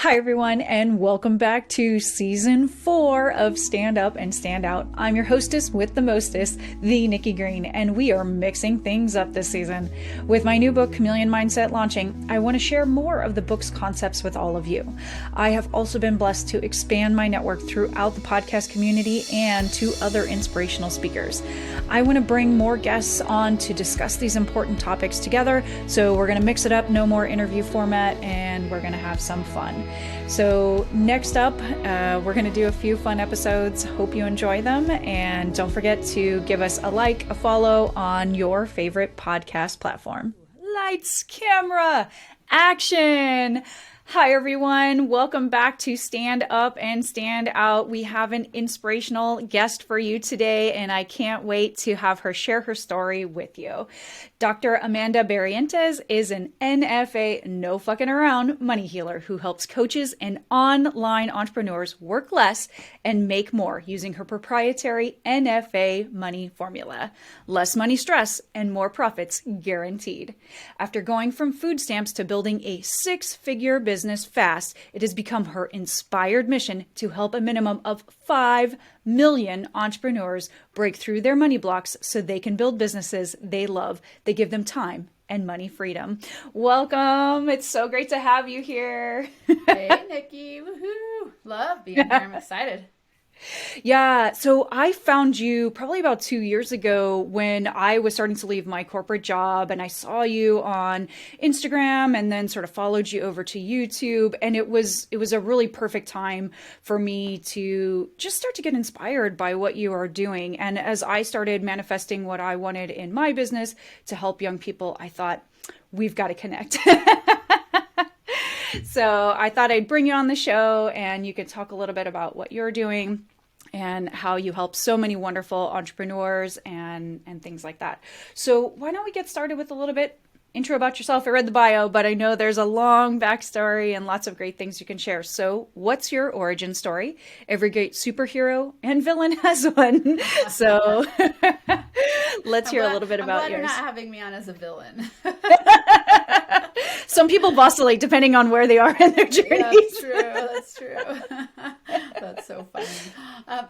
Hi, everyone, and welcome back to season 4 of Stand Up and Stand Out. I'm your hostess with the mostest, the Nikki Green, and we are mixing things up this season. With my new book, Chameleon Mindset, launching, I want to share more of the book's concepts with all of you. I have also been blessed to expand my network throughout the podcast community and to other inspirational speakers. I want to bring more guests on to discuss these important topics together, so we're going to mix it up, no more interview format, and we're going to have some fun. So next up, we're going to do a few fun episodes. Hope you enjoy them. And don't forget to give us a like, a follow on your favorite podcast platform. Lights, camera, action. Hi, everyone. Welcome back to Stand Up and Stand Out. We have an inspirational guest for you today, and I can't wait to have her share her story with you. Dr. Amanda Barrientez is an NFA, no fucking around, money healer who helps coaches and online entrepreneurs work less and make more using her proprietary NFA money formula. Less money stress and more profits guaranteed. After going from food stamps to building a six-figure business fast, it has become her inspired mission to help a minimum of 5 million entrepreneurs break through their money blocks so they can build businesses they love. They give them time and money freedom. Welcome. It's so great to have you here. Hey, Nikki. Woohoo. Love being here. I'm excited. Yeah, so I found you probably about 2 years ago when I was starting to leave my corporate job, and I saw you on Instagram and then sort of followed you over to YouTube, and it was a really perfect time for me to just start to get inspired by what you are doing. And as I started manifesting what I wanted in my business to help young people, I thought, we've got to connect. So I thought I'd bring you on the show and you could talk a little bit about what you're doing and how you help so many wonderful entrepreneurs and things like that. So why don't we get started with a little bit intro about yourself? I read the bio, but I know there's a long backstory and lots of great things you can share. So what's your origin story? Every great superhero and villain has one. So let's hear a little bit about yours. I'm glad you're not having me on as a villain. Some people vacillate depending on where they are in their journey. That's true. That's true. That's so funny.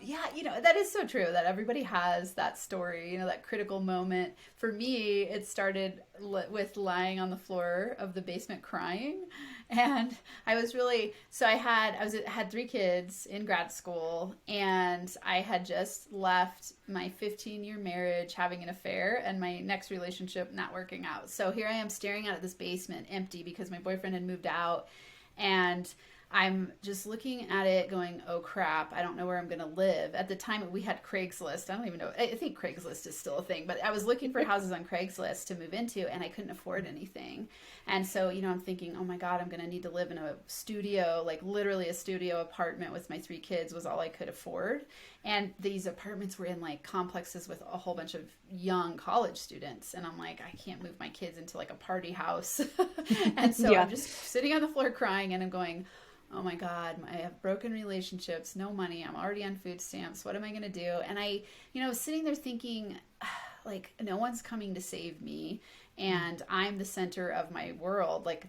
Yeah, that is so true that everybody has that story, that critical moment. For me, it started with lying on the floor of the basement crying. And I was I had 3 kids in grad school, and I had just left my 15-year marriage, having an affair, and my next relationship not working out. So here I am staring out at this basement empty because my boyfriend had moved out, and I'm just looking at it going, oh crap, I don't know where I'm going to live. At the time we had Craigslist. I don't even know. I think Craigslist is still a thing, but I was looking for houses on Craigslist to move into, and I couldn't afford anything. And so, I'm thinking, oh my God, I'm going to need to live in a studio, like literally a studio apartment with my 3 kids was all I could afford. And these apartments were in like complexes with a whole bunch of young college students. And I'm like, I can't move my kids into like a party house. And so I'm just sitting on the floor crying, and I'm going, oh my God, I have broken relationships, no money. I'm already on food stamps. What am I going to do? And I, was sitting there thinking, like, no one's coming to save me. And I'm the center of my world. Like,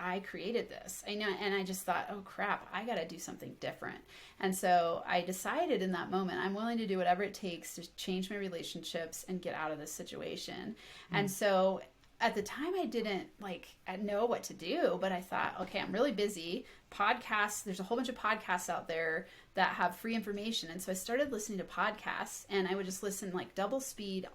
I created this. I know. And I just thought, oh crap, I got to do something different. And so I decided in that moment, I'm willing to do whatever it takes to change my relationships and get out of this situation. And so at the time I didn't know what to do, but I thought, okay, I'm really busy. Podcasts, there's a whole bunch of podcasts out there that have free information. And so I started listening to podcasts, and I would just listen like double speed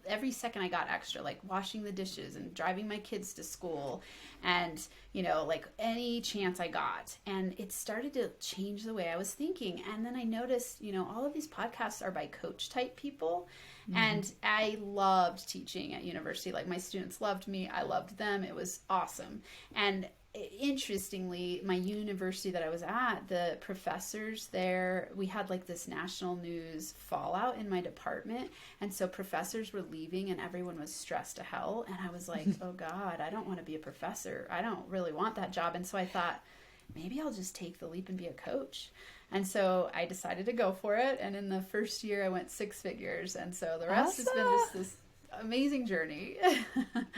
every second I got extra, like washing the dishes and driving my kids to school, and like any chance I got. And it started to change the way I was thinking. And then I noticed, all of these podcasts are by coach type people. Mm-hmm. And I loved teaching at university. Like, my students loved me. I loved them. It was awesome. And interestingly, my university that I was at, the professors there, we had like this national news fallout in my department. And so professors were leaving and everyone was stressed to hell. And I was like, oh God, I don't want to be a professor. I don't really want that job. And so I thought, maybe I'll just take the leap and be a coach. And so I decided to go for it. And in the first year, I went 6 figures. And so the rest has been this amazing journey.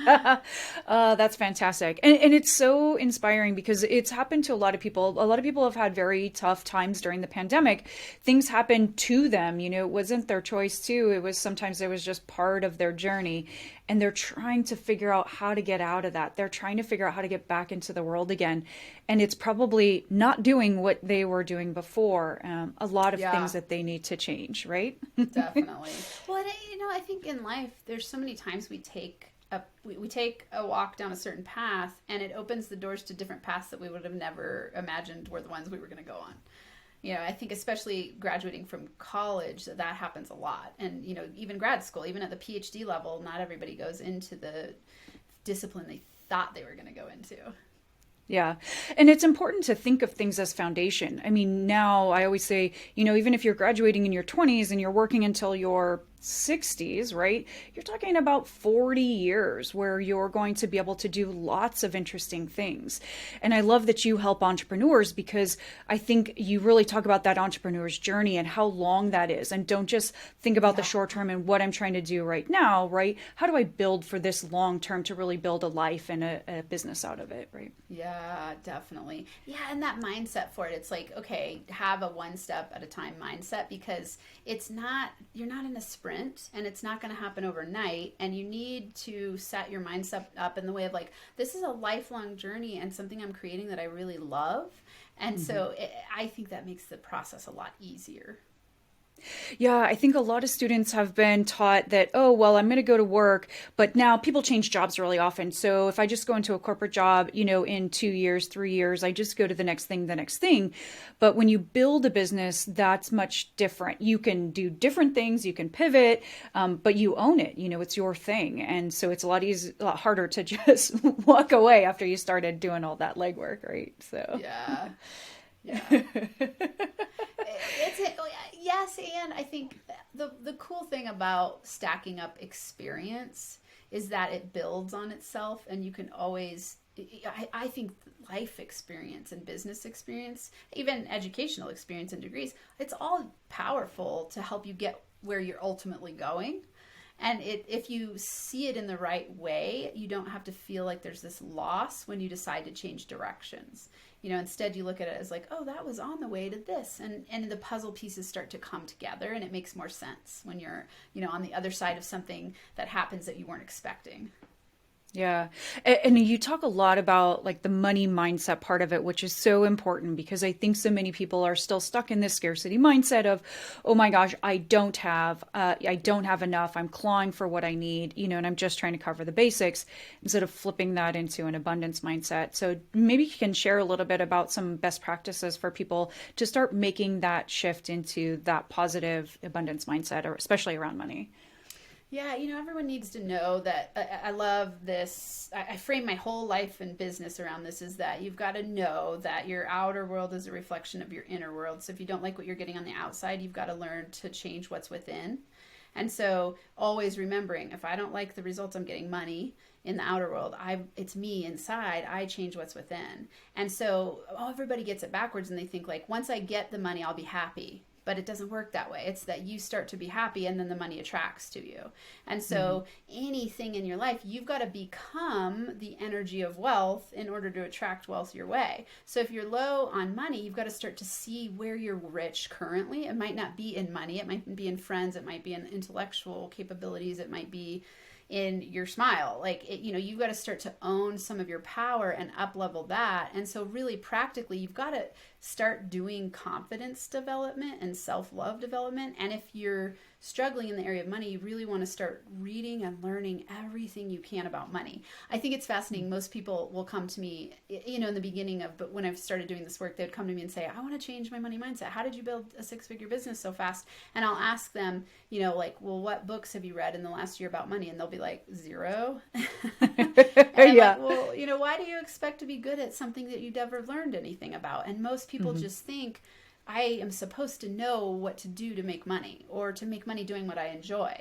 That's fantastic. And it's so inspiring because it's happened to a lot of people. A lot of people have had very tough times during the pandemic. Things happened to them, it wasn't their choice too. Sometimes it was just part of their journey. And they're trying to figure out how to get out of that. They're trying to figure out how to get back into the world again. And it's probably not doing what they were doing before. A lot of things that they need to change, right? Definitely. Well, and, I think in life, there's so many times we take a walk down a certain path, and it opens the doors to different paths that we would have never imagined were the ones we were going to go on. I think especially graduating from college, that happens a lot. And, even grad school, even at the PhD level, not everybody goes into the discipline they thought they were going to go into. Yeah. And it's important to think of things as foundation. I mean, now I always say, even if you're graduating in your 20s and you're working until your 60s, right? You're talking about 40 years where you're going to be able to do lots of interesting things. And I love that you help entrepreneurs because I think you really talk about that entrepreneur's journey and how long that is. And don't just think about the short term and what I'm trying to do right now, right? How do I build for this long term to really build a life and a business out of it, right? Yeah, definitely. Yeah, and that mindset for it, it's like, okay, have a one step at a time mindset because you're not in a sprint. And it's not going to happen overnight. And you need to set your mindset up in the way of like, this is a lifelong journey and something I'm creating that I really love. And so I think that makes the process a lot easier. Yeah, I think a lot of students have been taught that, oh, well, I'm going to go to work, but now people change jobs really often. So if I just go into a corporate job, in 2 years, 3 years, I just go to the next thing. But when you build a business, that's much different. You can do different things, you can pivot, but you own it. It's your thing. And so it's a lot harder to just walk away after you started doing all that legwork, right? So yeah. Yes, and I think the cool thing about stacking up experience is that it builds on itself, and you can always, I think life experience and business experience, even educational experience and degrees, it's all powerful to help you get where you're ultimately going. And if you see it in the right way, you don't have to feel like there's this loss when you decide to change directions. Instead you look at it as like, oh, that was on the way to this. And the puzzle pieces start to come together, and it makes more sense when you're, on the other side of something that happens that you weren't expecting. Yeah. And you talk a lot about like the money mindset part of it, which is so important because I think so many people are still stuck in this scarcity mindset of, oh my gosh, I don't have enough. I'm clawing for what I need, and I'm just trying to cover the basics instead of flipping that into an abundance mindset. So maybe you can share a little bit about some best practices for people to start making that shift into that positive abundance mindset, or especially around money. Yeah, everyone needs to know that I love this. I frame my whole life and business around this, is that you've got to know that your outer world is a reflection of your inner world. So if you don't like what you're getting on the outside, you've got to learn to change what's within. And so always remembering, if I don't like the results I'm getting money in the outer world, it's me inside, I change what's within. And so everybody gets it backwards, and they think like, once I get the money, I'll be happy. But it doesn't work that way. It's that you start to be happy, and then the money attracts to you. And so anything in your life, you've got to become the energy of wealth in order to attract wealth your way. So if you're low on money, you've got to start to see where you're rich currently. It might not be in money. It might be in friends. It might be in intellectual capabilities. It might be in your smile. Like, you've got to start to own some of your power and up level that. And so really practically, you've got to start doing confidence development and self-love development. And if you're struggling in the area of money, you really want to start reading and learning everything you can about money. I think it's fascinating. Most people will come to me, in the beginning but when I've started doing this work, they'd come to me and say, I want to change my money mindset. How did you build a 6-figure business so fast? And I'll ask them, well, what books have you read in the last year about money? And they'll be like, 0. And I'm like, well, why do you expect to be good at something that you've never learned anything about? And most people just think, I am supposed to know what to do to make money, or to make money doing what I enjoy.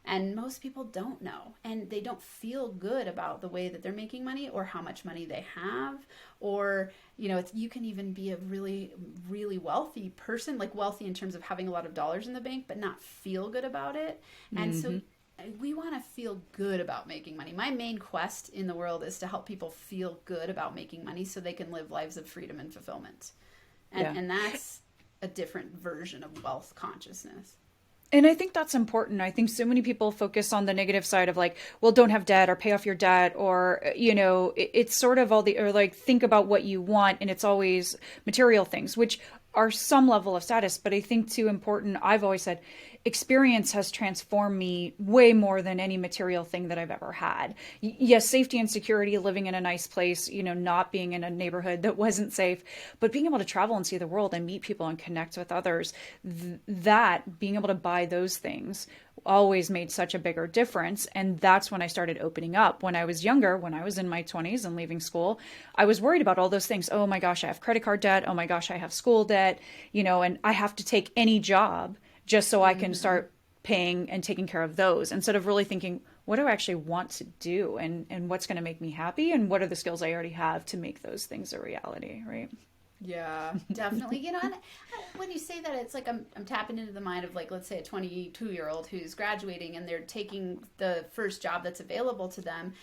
And most people don't know, and they don't feel good about the way that they're making money, or how much money they have, or, you can even be a really, really wealthy person, like wealthy in terms of having a lot of dollars in the bank, but not feel good about it. And so we want to feel good about making money. My main quest in the world is to help people feel good about making money so they can live lives of freedom and fulfillment. And that's a different version of wealth consciousness. And I think that's important. I think so many people focus on the negative side of like, well, don't have debt or pay off your debt, or, it's sort of or like, think about what you want. And it's always material things, which are some level of status. But I think too important, I've always said, experience has transformed me way more than any material thing that I've ever had. Yes, safety and security, living in a nice place, not being in a neighborhood that wasn't safe, but being able to travel and see the world and meet people and connect with others, that being able to buy those things always made such a bigger difference. And that's when I started opening up. When I was younger, when I was in my 20s and leaving school, I was worried about all those things. Oh my gosh, I have credit card debt. Oh my gosh, I have school debt, and I have to take any job just so I can start paying and taking care of those, instead of really thinking, what do I actually want to do, and what's going to make me happy, and what are the skills I already have to make those things a reality, right? Yeah, definitely. And when you say that, it's like I'm tapping into the mind of, like, let's say a 22-year-old who's graduating and they're taking the first job that's available to them.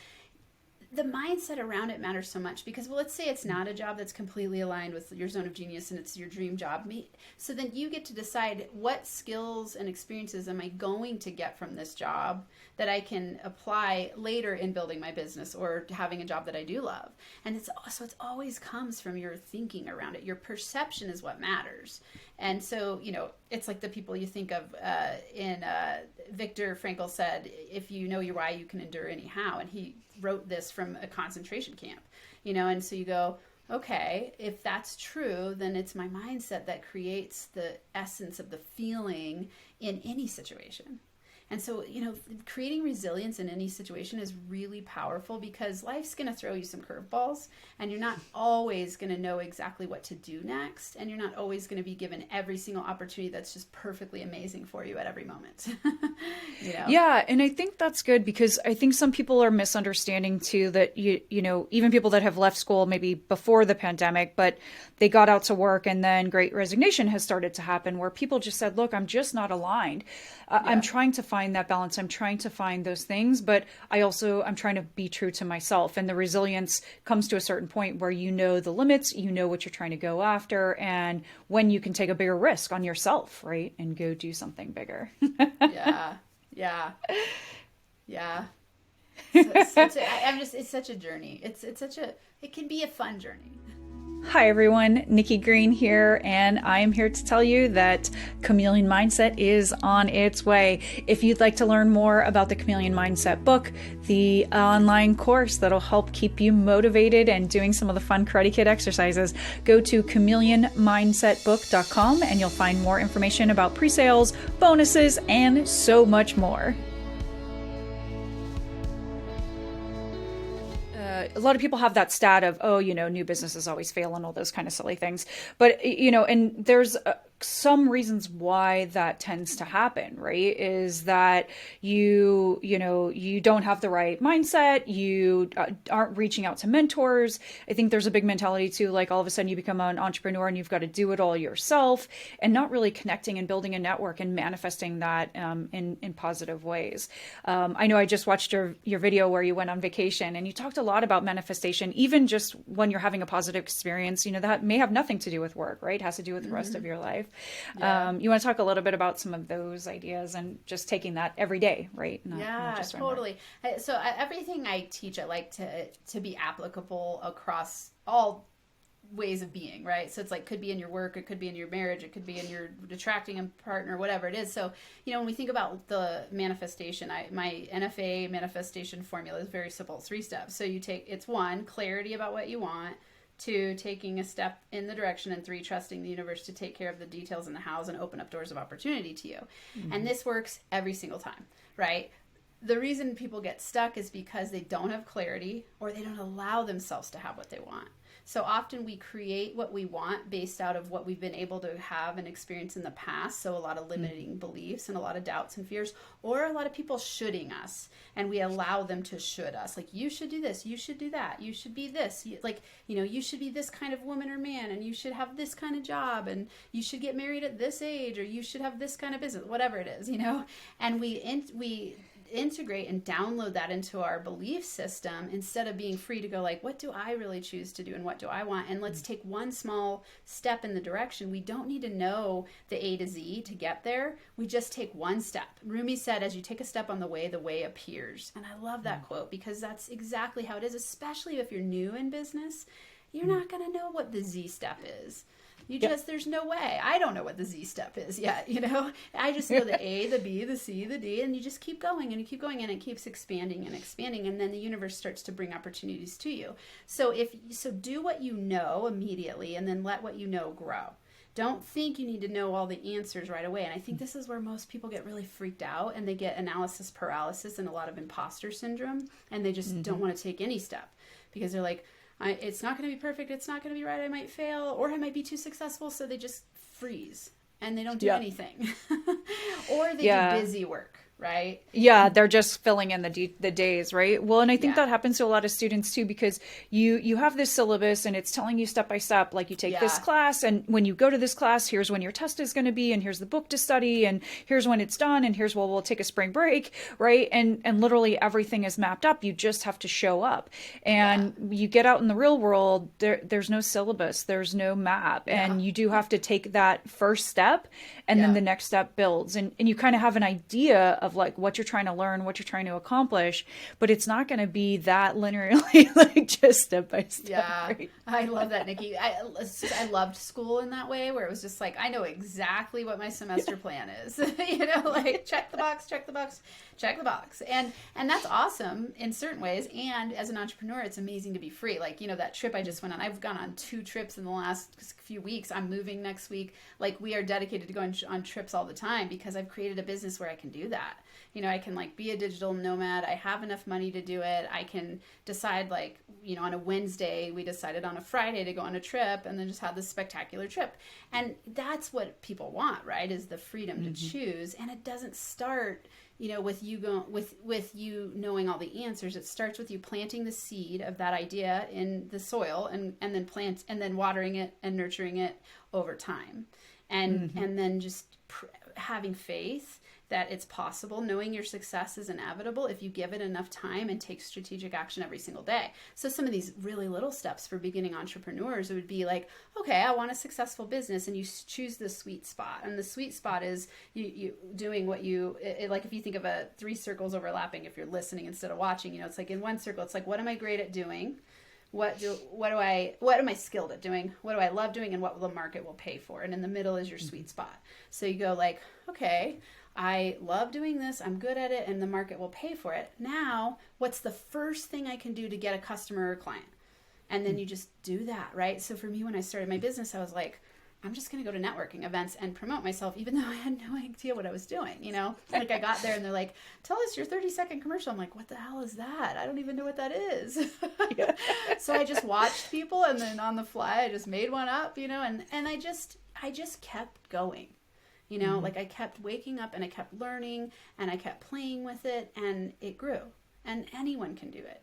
The mindset around it matters so much, because, well, let's say it's not a job that's completely aligned with your zone of genius and it's your dream job. So then you get to decide, what skills and experiences am I going to get from this job that I can apply later in building my business or having a job that I do love. And it always comes from your thinking around it. Your perception is what matters. And so, it's like the people you think of Viktor Frankl said, if you know your why, you can endure anyhow. And he wrote this from a concentration camp, and so you go, okay, if that's true, then it's my mindset that creates the essence of the feeling in any situation. And so, creating resilience in any situation is really powerful, because life's going to throw you some curveballs, and you're not always going to know exactly what to do next. And you're not always going to be given every single opportunity that's just perfectly amazing for you at every moment. Yeah. And I think that's good, because I think some people are misunderstanding too, that, even people that have left school maybe before the pandemic, but they got out to work, and then Great Resignation has started to happen, where people just said, look, I'm just not aligned. I'm trying to find that balance. I'm trying to find those things, but I'm trying to be true to myself. And the resilience comes to a certain point where the limits, what you're trying to go after, and when you can take a bigger risk on yourself, right? And go do something bigger. Yeah. It's such a journey. It can be a fun journey. Hi everyone, Nikki Green here, and I am here to tell you that Chameleon Mindset is on its way. If you'd like to learn more about the Chameleon Mindset book, the online course that'll help keep you motivated and doing some of the fun Karate Kid exercises, go to chameleonmindsetbook.com and you'll find more information about pre-sales, bonuses, and so much more. A lot of people have that stat of, new businesses always fail and all those kind of silly things. But, and there's some reasons why that tends to happen, right? Is that you don't have the right mindset. You aren't reaching out to mentors. I think there's a big mentality too, like all of a sudden you become an entrepreneur and you've got to do it all yourself, and not really connecting and building a network and manifesting that in positive ways. I know I just watched your video where you went on vacation, and you talked a lot about manifestation, even just when you're having a positive experience, that may have nothing to do with work, right? It has to do with the rest of your life. Yeah. You want to talk a little bit about some of those ideas and just taking that every day, right? Not just totally. So everything I teach, I like to be applicable across all ways of being, right? So it's like, could be in your work, it could be in your marriage, it could be in your attracting a partner, whatever it is. So, when we think about the manifestation, my NFA manifestation formula is very simple, 3 steps. So it's 1, clarity about what you want, 2, taking a step in the direction, and 3, trusting the universe to take care of the details and the hows and open up doors of opportunity to you. Mm-hmm. And this works every single time, right? The reason people get stuck is because they don't have clarity, or they don't allow themselves to have what they want. So often we create what we want based out of what we've been able to have and experience in the past. So a lot of limiting beliefs and a lot of doubts and fears, or a lot of people shoulding us, and we allow them to should us. Like, you should do this, you should do that, you should be this, you should be this kind of woman or man, and you should have this kind of job, and you should get married at this age, or you should have this kind of business, whatever it is, and we integrate and download that into our belief system instead of being free to go like, what do I really choose to do and what do I want? And let's take one small step in the direction. We don't need to know the A to Z to get there. We just take one step. Rumi said, as you take a step on the way appears. And I love that quote because that's exactly how it is, especially if you're new in business. You're not going to know what the Z step is. There's no way. I don't know what the Z step is yet, I just know the A, the B, the C, the D, and you just keep going and you keep going and it keeps expanding and expanding, and then the universe starts to bring opportunities to you. So do what you know immediately and then let what you know grow. Don't think you need to know all the answers right away. And I think this is where most people get really freaked out and they get analysis paralysis and a lot of imposter syndrome, and they just don't want to take any step because they're like, it's not going to be perfect. It's not going to be right. I might fail or I might be too successful. So they just freeze and they don't do anything or they do busy work. Right? Yeah, they're just filling in the days, right? Well, and I think that happens to a lot of students too, because you have this syllabus and it's telling you step by step, like you take this class, and when you go to this class, here's when your test is going to be, and here's the book to study, and here's when it's done, and here's we'll take a spring break, right? And literally everything is mapped up. You just have to show up. And you get out in the real world, there's no syllabus, there's no map, and you do have to take that first step, and then the next step builds, and you kind of have an idea of like what you're trying to learn, what you're trying to accomplish, but it's not going to be that linearly, like just step by step. Yeah, right? I love that, Nikki. I loved school in that way, where it was just like, I know exactly what my semester plan is. Like check the box, check the box, check the box. And that's awesome in certain ways. And as an entrepreneur, it's amazing to be free. Like, that trip I just went on, I've gone on 2 trips in the last few weeks. I'm moving next week. Like, we are dedicated to going on trips all the time because I've created a business where I can do that. I can like be a digital nomad. I have enough money to do it. I can decide like, on a Wednesday, we decided on a Friday to go on a trip and then just have this spectacular trip. And that's what people want, right? Is the freedom to choose. And it doesn't start, with you going with you knowing all the answers. It starts with you planting the seed of that idea in the soil and then watering it and nurturing it over time. And then just having faith that it's possible, knowing your success is inevitable if you give it enough time and take strategic action every single day. So some of these really little steps for beginning entrepreneurs would be like, okay, I want a successful business, and you choose the sweet spot. And the sweet spot is you doing what like if you think of 3 circles overlapping, if you're listening instead of watching, it's like in one circle, it's like, what am I great at doing? What am I skilled at doing? What do I love doing? And what the market will pay for? And in the middle is your sweet spot. So you go like, okay, I love doing this, I'm good at it, and the market will pay for it. Now, what's the first thing I can do to get a customer or a client? And then you just do that, right? So for me, when I started my business, I was like, I'm just going to go to networking events and promote myself, even though I had no idea what I was doing, Like I got there and they're like, tell us your 30-second commercial. I'm like, what the hell is that? I don't even know what that is. So I just watched people, and then on the fly, I just made one up, and I just kept going. Like I kept waking up and I kept learning and I kept playing with it, and it grew, and anyone can do it.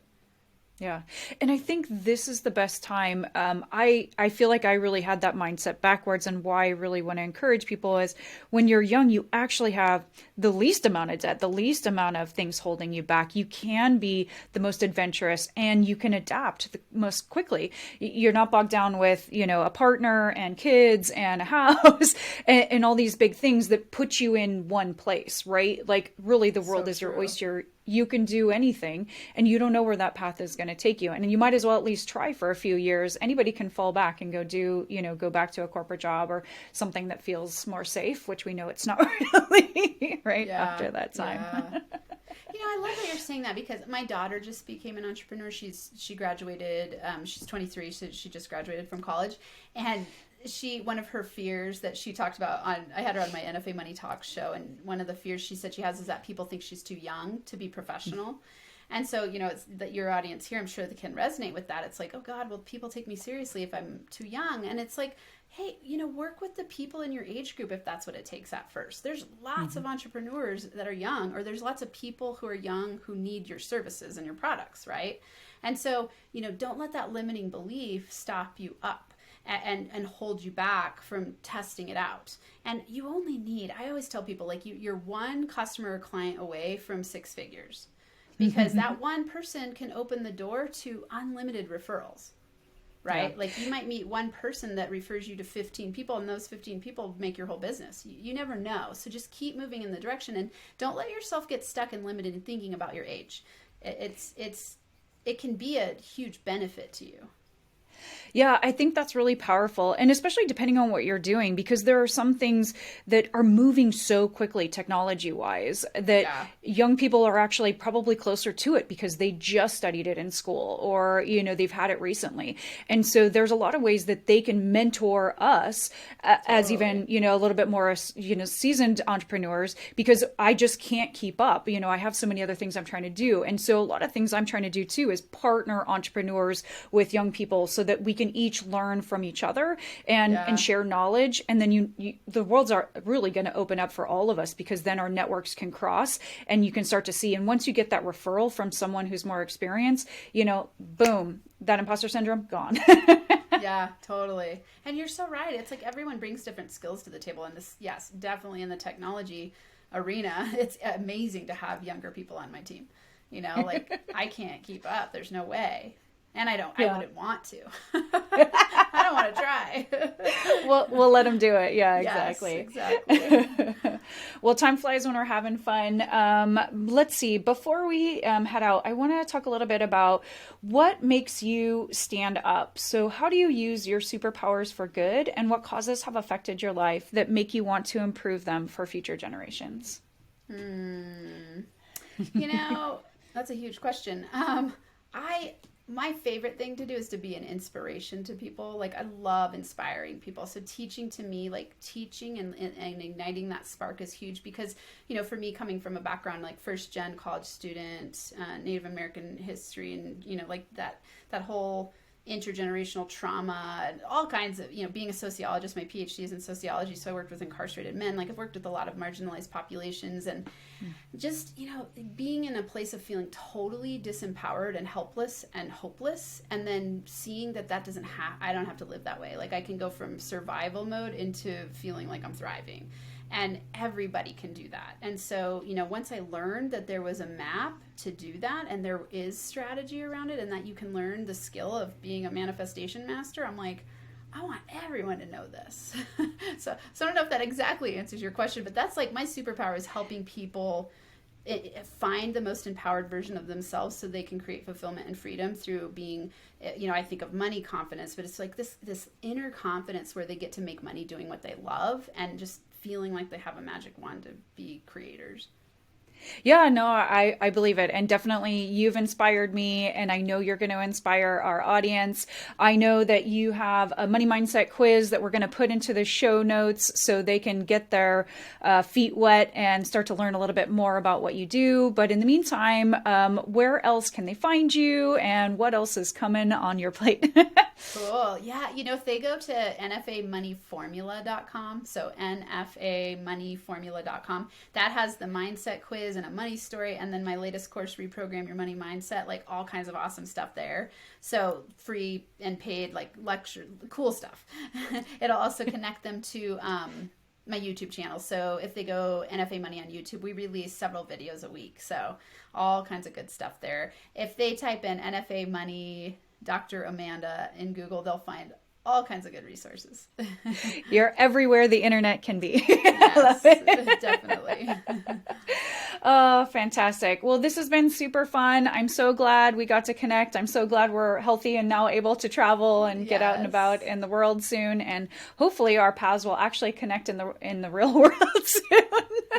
Yeah. And I think this is the best time. I feel like I really had that mindset backwards, and why I really want to encourage people is when you're young, you actually have the least amount of debt, the least amount of things holding you back. You can be the most adventurous, and you can adapt the most quickly. You're not bogged down with, a partner and kids and a house and all these big things that put you in one place, right? Like really the world is your oyster. You can do anything, and you don't know where that path is going to take you. And you might as well at least try for a few years. Anybody can fall back and go back to a corporate job or something that feels more safe, which we know it's not really, right? After that time. Yeah. I love that you're saying that, because my daughter just became an entrepreneur. She graduated, she's 23, so she just graduated from college. And one of her fears that she talked about I had her on my NFA Money Talk show, and one of the fears she said she has is that people think she's too young to be professional. And so, it's that your audience here, I'm sure they can resonate with that. It's like, oh God, will people take me seriously if I'm too young? And it's like, hey, work with the people in your age group if that's what it takes at first. There's lots of entrepreneurs that are young, or there's lots of people who are young who need your services and your products, right? And so, don't let that limiting belief stop you up. and hold you back from testing it out. And you only need, I always tell people, like you're one customer or client away from 6 figures, because that one person can open the door to unlimited referrals. Right? Yeah. Like you might meet one person that refers you to 15 people, and those 15 people make your whole business. You never know. So just keep moving in the direction, and don't let yourself get stuck and limited in thinking about your age. It can be a huge benefit to you. Yeah, I think that's really powerful. And especially depending on what you're doing, because there are some things that are moving so quickly technology wise that young people are actually probably closer to it because they just studied it in school, or, they've had it recently. And so there's a lot of ways that they can mentor us as even, a little bit more, seasoned entrepreneurs, because I just can't keep up. I have so many other things I'm trying to do. And so a lot of things I'm trying to do too is partner entrepreneurs with young people so that we can each learn from each other and share knowledge. And then the worlds are really going to open up for all of us, because then our networks can cross and you can start to see. And once you get that referral from someone who's more experienced, boom, that imposter syndrome gone. Yeah, totally. And you're so right. It's like everyone brings different skills to the table. And this, yes, definitely in the technology arena, it's amazing to have younger people on my team. Like I can't keep up. There's no way. And I wouldn't want to. I don't want to try. We'll let them do it. Yeah, exactly. Yes, exactly. Well, time flies when we're having fun. Let's see. Before we head out, I want to talk a little bit about what makes you stand up. So how do you use your superpowers for good, and what causes have affected your life that make you want to improve them for future generations? That's a huge question. My favorite thing to do is to be an inspiration to people. Like I love inspiring people. So teaching to me, like teaching and igniting that spark is huge, because, for me, coming from a background like first gen college student, Native American history, and, like that whole intergenerational trauma and all kinds of, being a sociologist, my PhD is in sociology. So I worked with incarcerated men. Like I've worked with a lot of marginalized populations, and just, being in a place of feeling totally disempowered and helpless and hopeless. And then seeing that I don't have to live that way. Like I can go from survival mode into feeling like I'm thriving. And everybody can do that. And so, once I learned that there was a map to do that, and there is strategy around it, and that you can learn the skill of being a manifestation master, I'm like, I want everyone to know this. So I don't know if that exactly answers your question, but that's like my superpower, is helping people find the most empowered version of themselves so they can create fulfillment and freedom through being, I think of money confidence, but it's like this inner confidence where they get to make money doing what they love, and just feeling like they have a magic wand to be creators. Yeah, no, I believe it. And definitely you've inspired me, and I know you're going to inspire our audience. I know that you have a money mindset quiz that we're going to put into the show notes so they can get their feet wet and start to learn a little bit more about what you do. But in the meantime, where else can they find you, and what else is coming on your plate? Cool. Yeah. If they go to nfamoneyformula.com, so nfamoneyformula.com, that has the mindset quiz and a money story, and then my latest course, Reprogram Your Money Mindset, like all kinds of awesome stuff there. So free and paid, like lecture, cool stuff. It'll also connect them to my YouTube channel. So if they go NFA Money on YouTube, we release several videos a week. So all kinds of good stuff there. If they type in NFA Money Dr. Amanda in Google, they'll find all kinds of good resources. You're everywhere the internet can be. Yes, definitely. Oh, fantastic. Well, this has been super fun. I'm so glad we got to connect. I'm so glad we're healthy and now able to travel and get out and about in the world soon. And hopefully our paths will actually connect in the real world soon.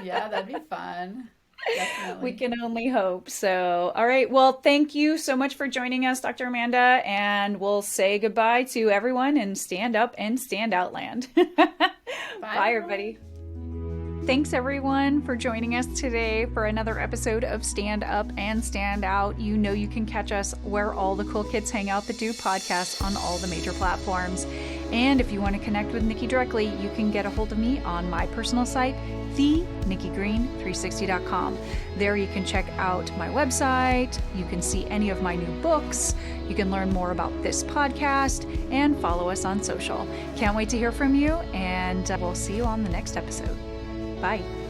Yeah, that'd be fun. Definitely. We can only hope. So, all right. Well, thank you so much for joining us, Dr. Amanda, and we'll say goodbye to everyone and stand up and stand out land. Bye, Bye, everybody. Thanks everyone for joining us today for another episode of Stand Up and Stand Out. You know you can catch us where all the cool kids hang out that do podcasts on all the major platforms. And if you want to connect with Nikki directly, you can get a hold of me on my personal site, thenikkigreen360.com. There you can check out my website, you can see any of my new books, you can learn more about this podcast, and follow us on social. Can't wait to hear from you, and we'll see you on the next episode. Bye.